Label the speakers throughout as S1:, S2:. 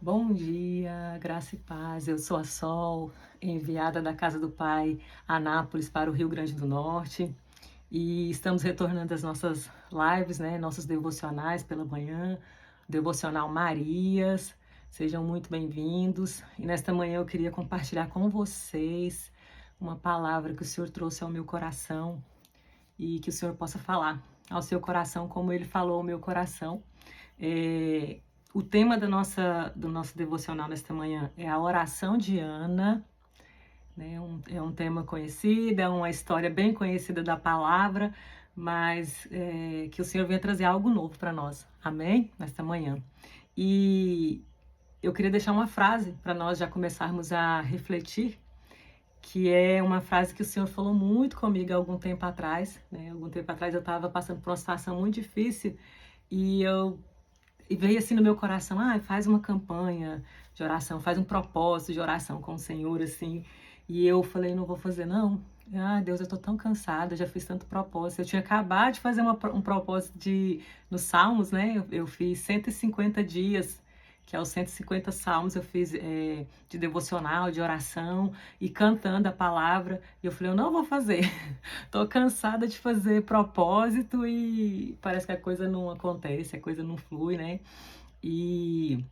S1: Bom dia, graça e paz. Eu sou a Sol, enviada da Casa do Pai, Anápolis, para o Rio Grande do Norte. E estamos retornando às nossas lives, né? Nossos devocionais pela manhã, Devocional Marias. Sejam muito bem-vindos. E nesta manhã eu queria compartilhar com vocês uma palavra que o Senhor trouxe ao meu coração e que o Senhor possa falar ao seu coração como Ele falou ao meu coração. O tema do nosso devocional nesta manhã é a oração de Ana, né? É um tema conhecido, é uma história bem conhecida da palavra, mas que o Senhor venha trazer algo novo para nós, amém? Nesta manhã. E eu queria deixar uma frase para nós já começarmos a refletir, que é uma frase que o Senhor falou muito comigo há algum tempo atrás, né? Algum tempo atrás eu estava passando por uma situação muito difícil e veio assim no meu coração, faz uma campanha de oração, faz um propósito de oração com o Senhor, assim. E eu falei, não vou fazer não. Deus, eu tô tão cansada, já fiz tanto propósito. Eu tinha acabado de fazer um propósito nos Salmos, né? Eu fiz 150 dias, que é os 150 salmos, eu fiz de devocional, de oração, e cantando a palavra. E eu falei, eu não vou fazer. Tô cansada de fazer propósito e parece que a coisa não acontece, a coisa não flui, né? E,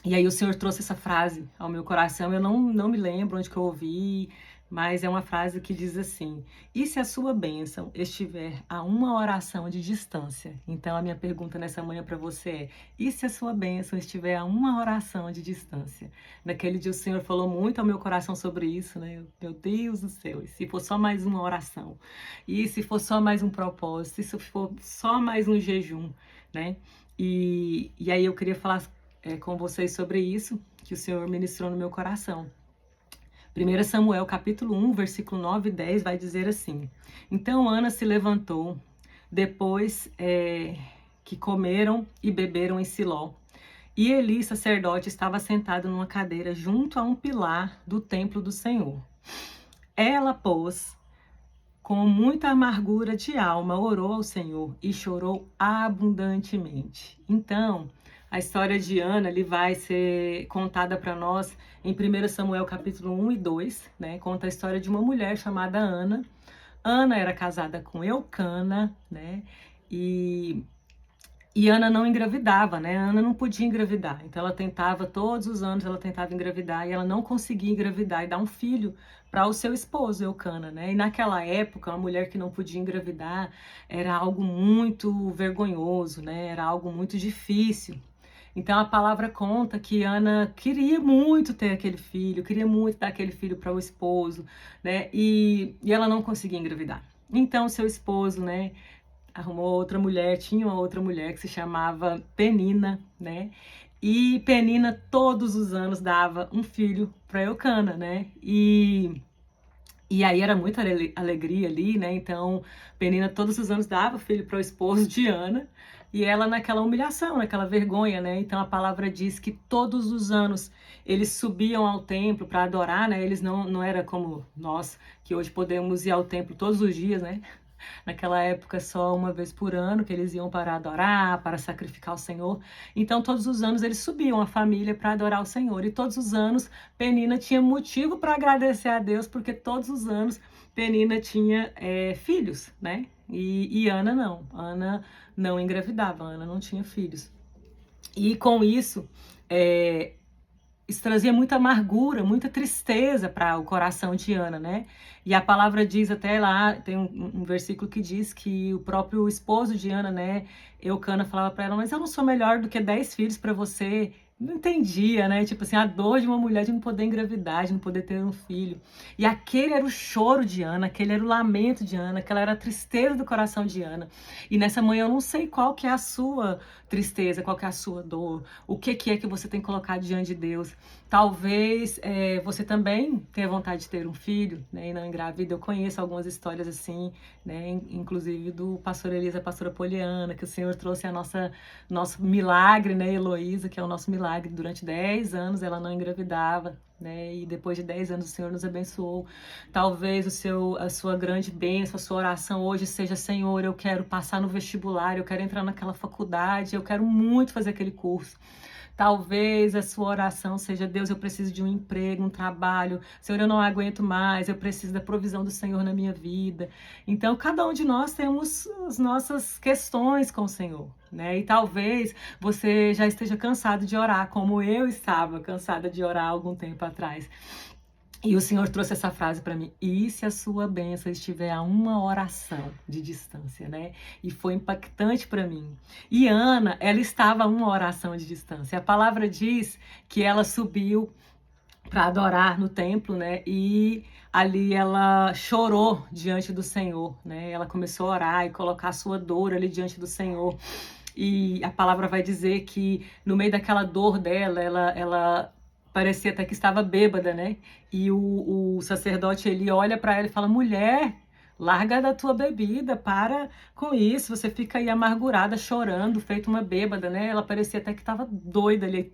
S1: e aí o Senhor trouxe essa frase ao meu coração, eu não me lembro onde que eu ouvi, mas é uma frase que diz assim: e se a sua bênção estiver a uma oração de distância? Então a minha pergunta nessa manhã para você é: e se a sua bênção estiver a uma oração de distância? Naquele dia o Senhor falou muito ao meu coração sobre isso, né? Meu Deus do céu, e se for só mais uma oração? E se for só mais um propósito? E se for só mais um jejum, né? E aí eu queria falar com vocês sobre isso que o Senhor ministrou no meu coração. 1 Samuel capítulo 1, versículo 9 e 10 vai dizer assim: então Ana se levantou, depois que comeram e beberam em Siló. E Eli, sacerdote, estava sentado numa cadeira junto a um pilar do templo do Senhor. Ela, pois, com muita amargura de alma, orou ao Senhor e chorou abundantemente. Então, a história de Ana ali vai ser contada para nós em 1 Samuel capítulo 1 e 2, né? Conta a história de uma mulher chamada Ana. Ana era casada com Eucana, né? E Ana não engravidava, né? Ana não podia engravidar. Então ela tentava, todos os anos ela tentava engravidar e ela não conseguia engravidar e dar um filho para o seu esposo, Eucana, né? E naquela época, uma mulher que não podia engravidar era algo muito vergonhoso, né? Era algo muito difícil. Então a palavra conta que Ana queria muito ter aquele filho, queria muito dar aquele filho para o esposo, né? E ela não conseguia engravidar. Então seu esposo, né, arrumou outra mulher, tinha uma outra mulher que se chamava Penina, né? E Penina todos os anos dava um filho para Eucana, né? E aí era muita alegria ali, né? Então Penina todos os anos dava filho para o esposo de Ana, e ela naquela humilhação, naquela vergonha, né? Então a palavra diz que todos os anos eles subiam ao templo para adorar, né? Eles não era como nós, que hoje podemos ir ao templo todos os dias, né? Naquela época, só uma vez por ano que eles iam para adorar, para sacrificar o Senhor. Então, todos os anos eles subiam a família para adorar o Senhor. E todos os anos Penina tinha motivo para agradecer a Deus, porque todos os anos Penina tinha filhos, né? E Ana não. Ana não engravidava, Ana não tinha filhos. E com isso, isso trazia muita amargura, muita tristeza para o coração de Ana, né? E a palavra diz até lá, tem um versículo que diz que o próprio esposo de Ana, né, Eucana, falava para ela, mas eu não sou melhor do que 10 filhos para você. Não entendia, né? Tipo assim, a dor de uma mulher de não poder engravidar, de não poder ter um filho. E aquele era o choro de Ana, aquele era o lamento de Ana, aquela era a tristeza do coração de Ana. E nessa manhã eu não sei qual que é a sua tristeza, qual que é a sua dor, o que é que você tem colocado diante de Deus. Talvez você também tenha vontade de ter um filho, né, e não engravida. Eu conheço algumas histórias assim, né, inclusive do pastor Elisa, a pastora Poliana, que o Senhor trouxe nosso milagre, né, Heloísa, que é o nosso milagre. Durante 10 anos ela não engravidava, né, e depois de 10 anos o Senhor nos abençoou. Talvez a sua grande bênção, a sua oração hoje seja: Senhor, eu quero passar no vestibular, eu quero entrar naquela faculdade, eu quero muito fazer aquele curso. Talvez a sua oração seja: Deus, eu preciso de um emprego, um trabalho. Senhor, eu não aguento mais, eu preciso da provisão do Senhor na minha vida. Então, cada um de nós temos as nossas questões com o Senhor, né? E talvez você já esteja cansado de orar, como eu estava cansada de orar há algum tempo atrás. E o Senhor trouxe essa frase para mim: e se a sua bênção estiver a uma oração de distância, né? E foi impactante para mim. E Ana, ela estava a uma oração de distância. A palavra diz que ela subiu para adorar no templo, né? E ali ela chorou diante do Senhor, né? Ela começou a orar e colocar a sua dor ali diante do Senhor. E a palavra vai dizer que no meio daquela dor dela, ela parecia até que estava bêbada, né? E o sacerdote, ele olha para ela e fala: mulher, larga da tua bebida, para com isso, você fica aí amargurada, chorando, feito uma bêbada, né? Ela parecia até que estava doida ali.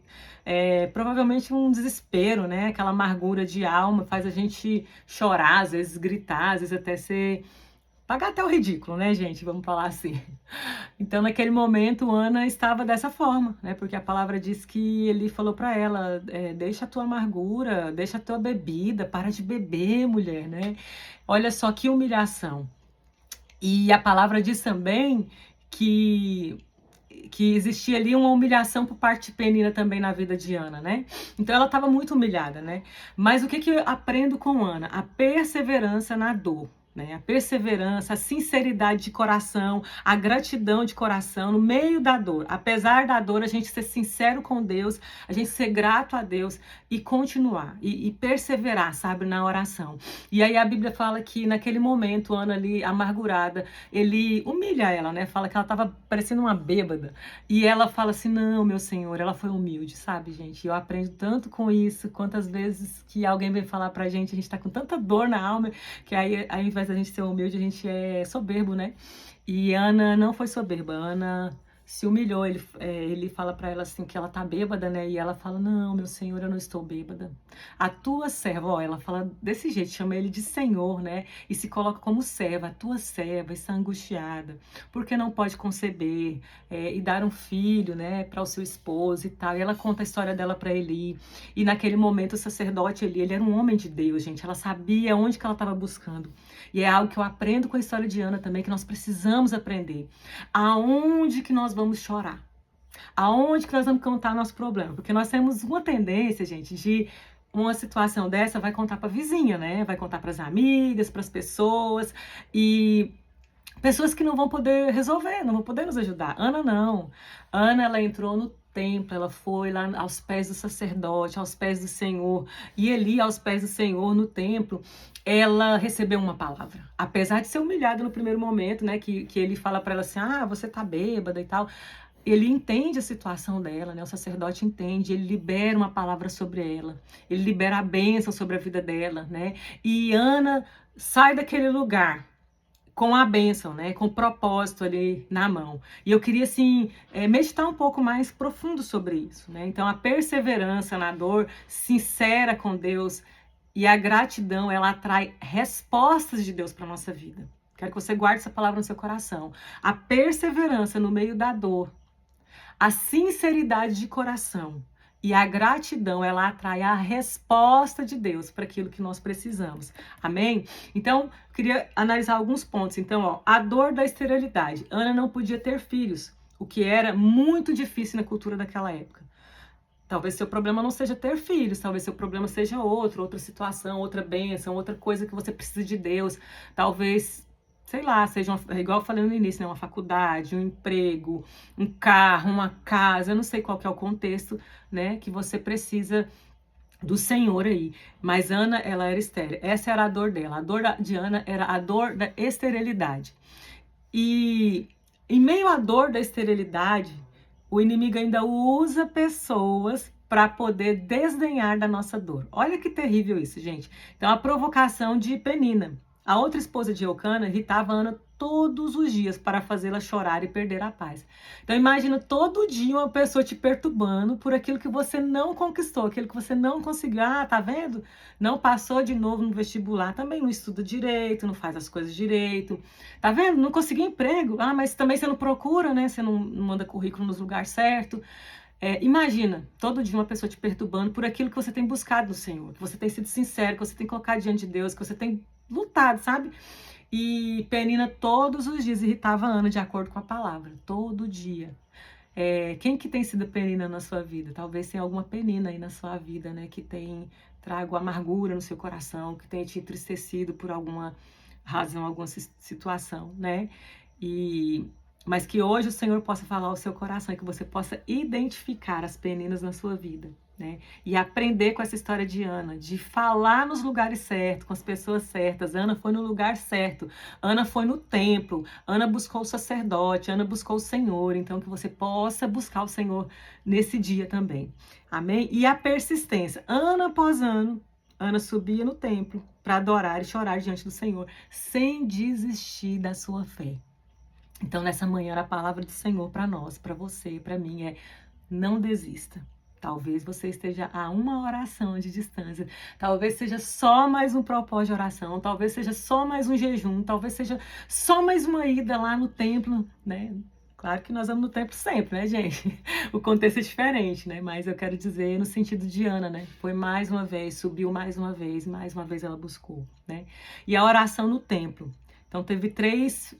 S1: Provavelmente um desespero, né? Aquela amargura de alma faz a gente chorar, às vezes gritar, às vezes até ser... pagar até o ridículo, né, gente? Vamos falar assim. Então, naquele momento, Ana estava dessa forma, né? Porque a palavra diz que ele falou para ela: deixa a tua amargura, deixa a tua bebida, para de beber, mulher, né? Olha só que humilhação. E a palavra diz também que existia ali uma humilhação por parte de Penina também na vida de Ana, né? Então ela estava muito humilhada, né? Mas o que eu aprendo com Ana? A perseverança na dor. Né? A perseverança, a sinceridade de coração, a gratidão de coração no meio da dor. Apesar da dor, a gente ser sincero com Deus, a gente ser grato a Deus e continuar, e perseverar, sabe, na oração. E aí a Bíblia fala que naquele momento, Ana ali, amargurada, ele humilha ela, né? Fala que ela estava parecendo uma bêbada. E ela fala assim: não, meu Senhor, ela foi humilde, sabe, gente? Eu aprendo tanto com isso, quantas vezes que alguém vem falar pra gente, a gente tá com tanta dor na alma, que aí ao invés da gente ser humilde, a gente é soberbo, né? E Ana não foi soberba, Ana se humilhou. Ele fala pra ela assim que ela tá bêbada, né? E ela fala: não, meu Senhor, eu não estou bêbada. A tua serva, ó, ela fala desse jeito, chama ele de Senhor, né? E se coloca como serva. A tua serva está angustiada, porque não pode conceber e dar um filho, né, para o seu esposo e tal. E ela conta a história dela para Eli. E naquele momento o sacerdote Eli, ele era um homem de Deus, gente. Ela sabia onde que ela estava buscando. E é algo que eu aprendo com a história de Ana também, que nós precisamos aprender. Aonde que nós vamos chorar? Aonde que nós vamos contar nosso problema? Porque nós temos uma tendência, gente, de uma situação dessa vai contar para a vizinha, né? Vai contar para as amigas, para as pessoas, e pessoas que não vão poder resolver, não vão poder nos ajudar. Ana não. Ana, ela entrou no templo, ela foi lá aos pés do sacerdote, aos pés do Senhor, e ali aos pés do Senhor no templo, ela recebeu uma palavra. Apesar de ser humilhada no primeiro momento, né, que ele fala para ela assim: ah, você tá bêbada e tal. Ele entende a situação dela, né? O sacerdote entende, ele libera uma palavra sobre ela, ele libera a bênção sobre a vida dela, né? E Ana sai daquele lugar com a bênção, né? Com o propósito ali na mão. E eu queria, assim, meditar um pouco mais profundo sobre isso, né? Então, a perseverança na dor, sincera com Deus, e a gratidão, ela atrai respostas de Deus para a nossa vida. Quero que você guarde essa palavra no seu coração. A perseverança no meio da dor, a sinceridade de coração e a gratidão, ela atrai a resposta de Deus para aquilo que nós precisamos. Amém? Então, queria analisar alguns pontos. Então, ó, a dor da esterilidade. Ana não podia ter filhos, o que era muito difícil na cultura daquela época. Talvez seu problema não seja ter filhos, talvez seu problema seja outra situação, outra bênção, outra coisa que você precisa de Deus. Talvez, sei lá, seja igual eu falei no início, né? Uma faculdade, um emprego, um carro, uma casa, eu não sei qual que é o contexto, né? Que você precisa do Senhor aí. Mas Ana, ela era estéril. Essa era a dor dela. A dor de Ana era a dor da esterilidade. E em meio à dor da esterilidade, o inimigo ainda usa pessoas para poder desdenhar da nossa dor. Olha que terrível isso, gente. Então, a provocação de Penina. A outra esposa de Eucana irritava Ana todos os dias para fazê-la chorar e perder a paz. Então, imagina todo dia uma pessoa te perturbando por aquilo que você não conquistou, aquilo que você não conseguiu. Ah, tá vendo? Não passou de novo no vestibular, também não estuda direito, não faz as coisas direito. Tá vendo? Não conseguiu emprego. Ah, mas também você não procura, né? Você não manda currículo nos lugares certos. Imagina, todo dia uma pessoa te perturbando por aquilo que você tem buscado no Senhor, que você tem sido sincero, que você tem colocado diante de Deus, que você tem lutado, sabe? E Penina todos os dias irritava a Ana de acordo com a palavra, todo dia. Quem que tem sido penina na sua vida? Talvez tenha alguma penina aí na sua vida, né? Que tem trago amargura no seu coração, que tenha te entristecido por alguma razão, alguma situação, né? Mas que hoje o Senhor possa falar ao seu coração e que você possa identificar as peninas na sua vida, né? E aprender com essa história de Ana, de falar nos lugares certos, com as pessoas certas. Ana foi no lugar certo, Ana foi no templo, Ana buscou o sacerdote, Ana buscou o Senhor. Então que você possa buscar o Senhor nesse dia também. Amém? E a persistência. Ano após ano, Ana subia no templo para adorar e chorar diante do Senhor, sem desistir da sua fé. Então, nessa manhã, a palavra do Senhor para nós, para você, para mim, não desista. Talvez você esteja a uma oração de distância, talvez seja só mais um propósito de oração, talvez seja só mais um jejum, talvez seja só mais uma ida lá no templo, né? Claro que nós vamos no templo sempre, né, gente? O contexto é diferente, né? Mas eu quero dizer no sentido de Ana, né? Foi mais uma vez, subiu mais uma vez ela buscou, né? E a oração no templo. Então, teve três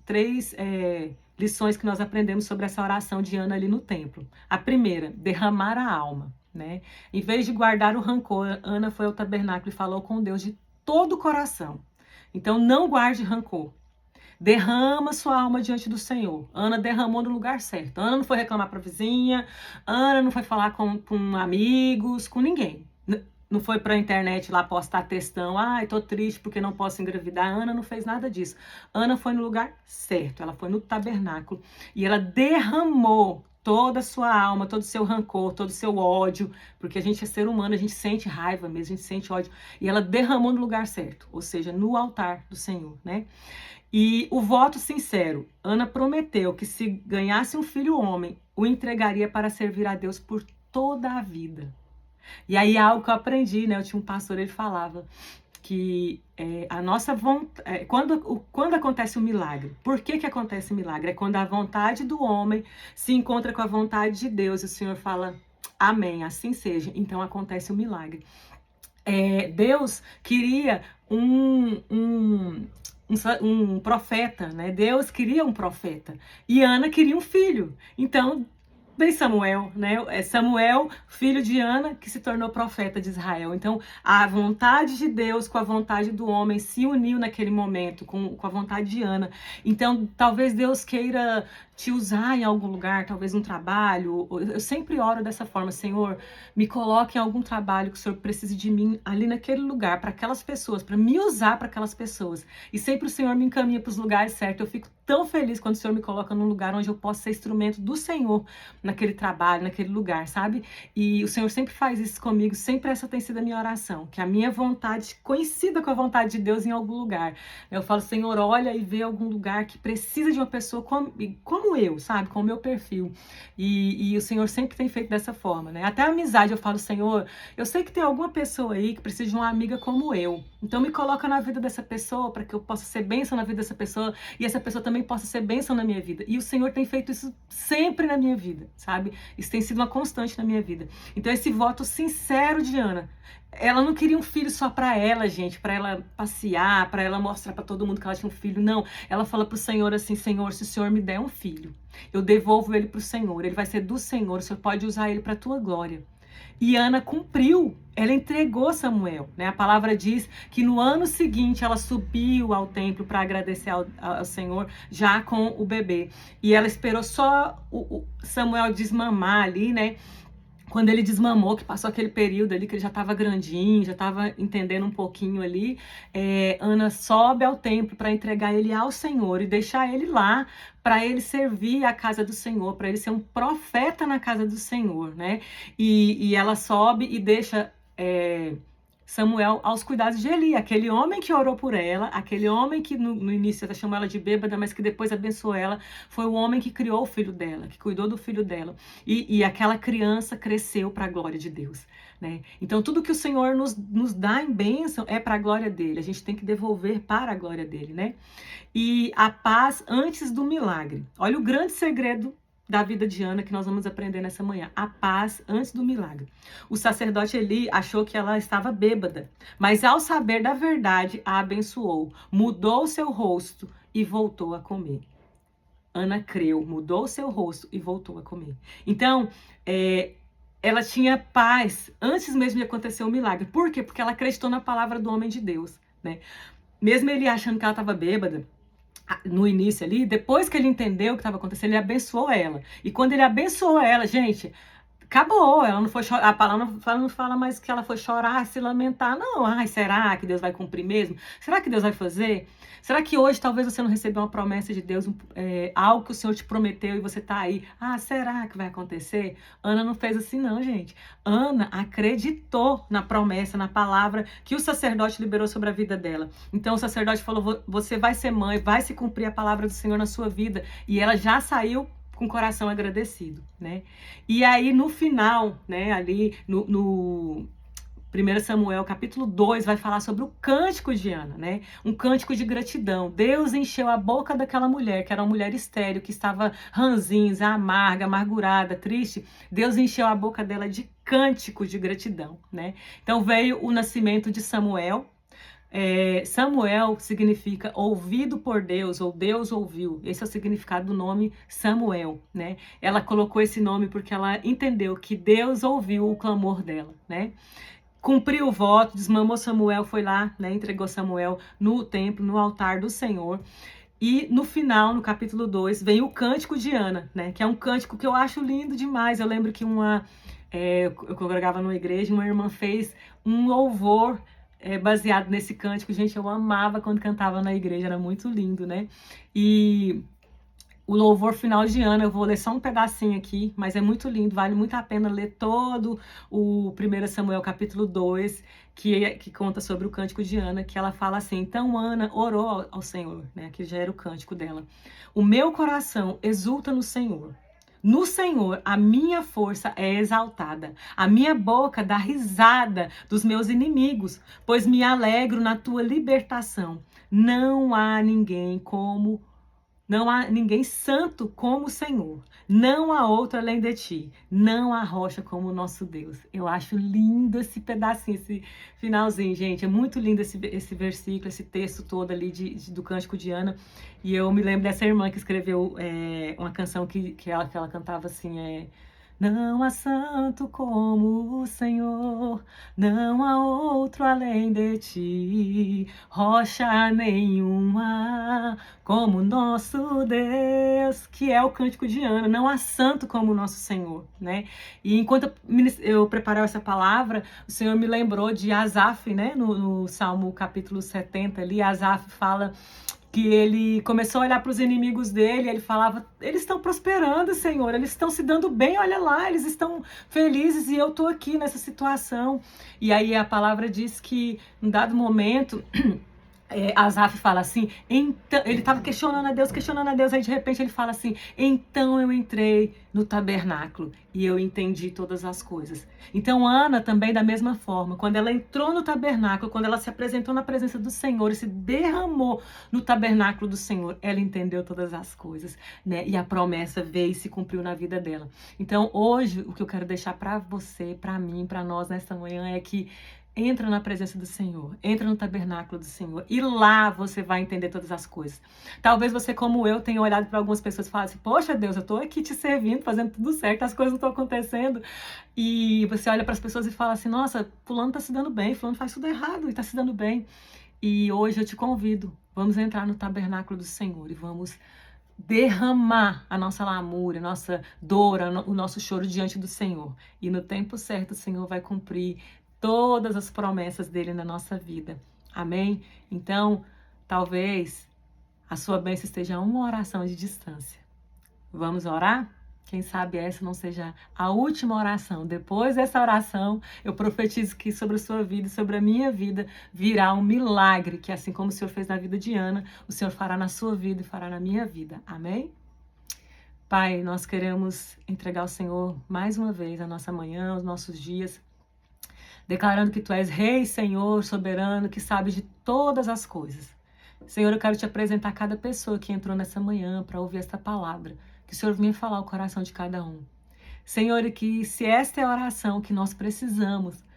S1: lições que nós aprendemos sobre essa oração de Ana ali no templo. A primeira, derramar a alma, né? Em vez de guardar o rancor, Ana foi ao tabernáculo e falou com Deus de todo o coração. Então, não guarde rancor. Derrama sua alma diante do Senhor. Ana derramou no lugar certo. Ana não foi reclamar para a vizinha, Ana não foi falar com amigos, com ninguém. Não foi pra internet lá postar textão, tô triste porque não posso engravidar. Ana não fez nada disso. Ana foi no lugar certo, ela foi no tabernáculo e ela derramou toda a sua alma, todo o seu rancor, todo o seu ódio, porque a gente é ser humano, a gente sente raiva mesmo, a gente sente ódio. E ela derramou no lugar certo, ou seja, no altar do Senhor, né? E o voto sincero, Ana prometeu que se ganhasse um filho homem, o entregaria para servir a Deus por toda a vida. E aí algo que eu aprendi, né? Eu tinha um pastor, ele falava que a nossa vontade, quando acontece um milagre, por que acontece o milagre? É quando a vontade do homem se encontra com a vontade de Deus e o Senhor fala, amém, assim seja. Então acontece o milagre. Deus queria um profeta, né? Deus queria um profeta e Ana queria um filho. Então vem Samuel, né? É Samuel, filho de Ana, que se tornou profeta de Israel. Então, a vontade de Deus com a vontade do homem se uniu naquele momento, com a vontade de Ana. Então, talvez Deus queira te usar em algum lugar, talvez um trabalho. Eu sempre oro dessa forma, Senhor, me coloque em algum trabalho que o Senhor precise de mim ali naquele lugar, para aquelas pessoas, para me usar para aquelas pessoas. E sempre o Senhor me encaminha para os lugares certos. Eu fico tão feliz quando o Senhor me coloca num lugar onde eu posso ser instrumento do Senhor naquele trabalho, naquele lugar, sabe? E o Senhor sempre faz isso comigo, sempre essa tem sido a minha oração, que a minha vontade coincida com a vontade de Deus em algum lugar. Eu falo, Senhor, olha e vê algum lugar que precisa de uma pessoa como eu, sabe? Com o meu perfil. E o Senhor sempre tem feito dessa forma, né? Até a amizade, eu falo, Senhor, eu sei que tem alguma pessoa aí que precisa de uma amiga como eu. Então me coloca na vida dessa pessoa para que eu possa ser bênção na vida dessa pessoa e essa pessoa também possa ser bênção na minha vida. E o Senhor tem feito isso sempre na minha vida, sabe? Isso tem sido uma constante na minha vida. Então esse voto sincero de Ana, ela não queria um filho só para ela, gente, para ela passear, para ela mostrar para todo mundo que ela tinha um filho. Não, ela fala pro Senhor assim, Senhor, se o Senhor me der um filho, eu devolvo ele pro Senhor, ele vai ser do Senhor, o Senhor pode usar ele para tua glória. E Ana cumpriu, ela entregou Samuel, né? A palavra diz que no ano seguinte ela subiu ao templo para agradecer ao Senhor, já com o bebê. E ela esperou só o Samuel desmamar ali, né? Quando ele desmamou, que passou aquele período ali que ele já estava grandinho, já estava entendendo um pouquinho ali, Ana sobe ao templo para entregar ele ao Senhor e deixar ele lá para ele servir a casa do Senhor, para ele ser um profeta na casa do Senhor, né? E ela sobe e deixa Samuel aos cuidados de Eli, aquele homem que orou por ela, aquele homem que no início ela chamou ela de bêbada, mas que depois abençoou ela, foi o homem que criou o filho dela, que cuidou do filho dela. E aquela criança cresceu para a glória de Deus, né? Então tudo que o Senhor nos dá em bênção é para a glória dele, a gente tem que devolver para a glória dele, né? E a paz antes do milagre. Olha o grande segredo da vida de Ana que nós vamos aprender nessa manhã. A paz antes do milagre. O sacerdote Eli achou que ela estava bêbada, mas ao saber da verdade, a abençoou, mudou seu rosto e voltou a comer. Ana creu, mudou seu rosto e voltou a comer. Então, ela tinha paz antes mesmo de acontecer o milagre. Por quê? Porque ela acreditou na palavra do homem de Deus, né? Mesmo ele achando que ela estava bêbada, no início ali, depois que ele entendeu o que estava acontecendo, ele abençoou ela. E quando ele abençoou ela, gente, acabou. Ela não foi chorar, a palavra não fala mais que ela foi chorar, se lamentar. Não, ai, será que Deus vai cumprir mesmo? Será que Deus vai fazer? Será que hoje talvez você não recebeu uma promessa de Deus, algo que o Senhor te prometeu e você tá aí? Ah, será que vai acontecer? Ana não fez assim não, gente. Ana acreditou na promessa, na palavra que o sacerdote liberou sobre a vida dela. Então o sacerdote falou, você vai ser mãe, vai se cumprir a palavra do Senhor na sua vida. E ela já saiu com o coração agradecido, né? E aí no final, né, ali no 1 Samuel, capítulo 2, vai falar sobre o cântico de Ana, né? Um cântico de gratidão. Deus encheu a boca daquela mulher, que era uma mulher estéril, que estava ranzinza, amarga, amargurada, triste. Deus encheu a boca dela de cântico de gratidão, né? Então veio o nascimento de Samuel. Samuel significa ouvido por Deus, ou Deus ouviu. Esse é o significado do nome Samuel, né? Ela colocou esse nome porque ela entendeu que Deus ouviu o clamor dela, né? Cumpriu o voto, desmamou Samuel, foi lá, né? Entregou Samuel no templo, no altar do Senhor. E no final, no capítulo 2, vem o cântico de Ana, né? Que é um cântico que eu acho lindo demais. Eu lembro que eu congregava numa igreja, uma irmã fez um louvor baseado nesse cântico. Gente, eu amava quando cantava na igreja, era muito lindo, né? E o louvor final de Ana, eu vou ler só um pedacinho aqui, mas é muito lindo, vale muito a pena ler todo o 1 Samuel capítulo 2, que conta sobre o cântico de Ana, que ela fala assim: então Ana orou ao Senhor, né? Que já era o cântico dela. O meu coração exulta no Senhor. No Senhor, a minha força é exaltada. A minha boca dá risada dos meus inimigos, pois me alegro na tua libertação. Não há ninguém santo como o Senhor. Não há outro além de ti. Não há rocha como o nosso Deus. Eu acho lindo esse pedacinho, esse finalzinho, gente. É muito lindo esse versículo, esse texto todo ali do Cântico de Ana. E eu me lembro dessa irmã que escreveu uma canção que ela cantava assim, não há santo como o Senhor, não há outro além de ti, rocha nenhuma como nosso Deus, que é o cântico de Ana. Não há santo como o nosso Senhor, né? E enquanto eu preparava essa palavra, o Senhor me lembrou de Asaf, né? No Salmo capítulo 70 ali, Asaf fala que ele começou a olhar para os inimigos dele, ele falava, eles estão prosperando, Senhor, eles estão se dando bem, olha lá, eles estão felizes e eu estou aqui nessa situação. E aí a palavra diz que, em dado momento, Asaf fala assim, então, ele estava questionando a Deus, aí de repente ele fala assim, então eu entrei no tabernáculo e eu entendi todas as coisas. Então Ana também da mesma forma, quando ela entrou no tabernáculo, quando ela se apresentou na presença do Senhor e se derramou no tabernáculo do Senhor, ela entendeu todas as coisas, né? E a promessa veio e se cumpriu na vida dela. Então hoje, o que eu quero deixar para você, para mim, para nós nesta manhã é que entra na presença do Senhor, entra no tabernáculo do Senhor e lá você vai entender todas as coisas. Talvez você, como eu, tenha olhado para algumas pessoas e falado assim, poxa Deus, eu estou aqui te servindo, fazendo tudo certo, as coisas não estão acontecendo. E você olha para as pessoas e fala assim, nossa, fulano está se dando bem, fulano faz tudo errado e está se dando bem. E hoje eu te convido, vamos entrar no tabernáculo do Senhor e vamos derramar a nossa lamúria, a nossa dor, o nosso choro diante do Senhor. E no tempo certo o Senhor vai cumprir todas as promessas dele na nossa vida. Amém? Então, talvez a sua bênção esteja a uma oração de distância. Vamos orar? Quem sabe essa não seja a última oração. Depois dessa oração, eu profetizo que sobre a sua vida e sobre a minha vida virá um milagre, que assim como o Senhor fez na vida de Ana, o Senhor fará na sua vida e fará na minha vida. Amém? Pai, nós queremos entregar ao Senhor mais uma vez a nossa manhã, os nossos dias, declarando que Tu és Rei, Senhor, soberano, que sabe de todas as coisas. Senhor, eu quero Te apresentar cada pessoa que entrou nessa manhã para ouvir esta palavra. que o Senhor venha falar o coração de cada um. Senhor, e que se esta é a oração que nós precisamos,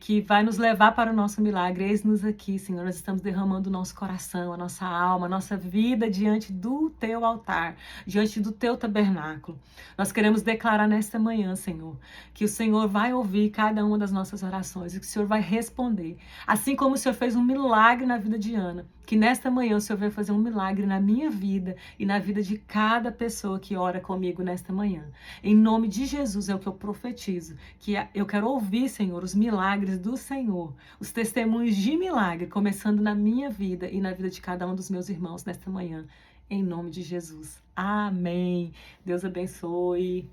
S1: que vai nos levar para o nosso milagre. Eis-nos aqui, Senhor, nós estamos derramando o nosso coração, a nossa alma, a nossa vida diante do Teu altar, diante do Teu tabernáculo. Nós queremos declarar nesta manhã, Senhor, que o Senhor vai ouvir cada uma das nossas orações e que o Senhor vai responder. Assim como o Senhor fez um milagre na vida de Ana, que nesta manhã o Senhor vai fazer um milagre na minha vida e na vida de cada pessoa que ora comigo nesta manhã. Em nome de Jesus é o que eu profetizo, que eu quero ouvir, Senhor, os milagres do Senhor, os testemunhos de milagre, começando na minha vida e na vida de cada um dos meus irmãos nesta manhã. Em nome de Jesus. Amém. Deus abençoe.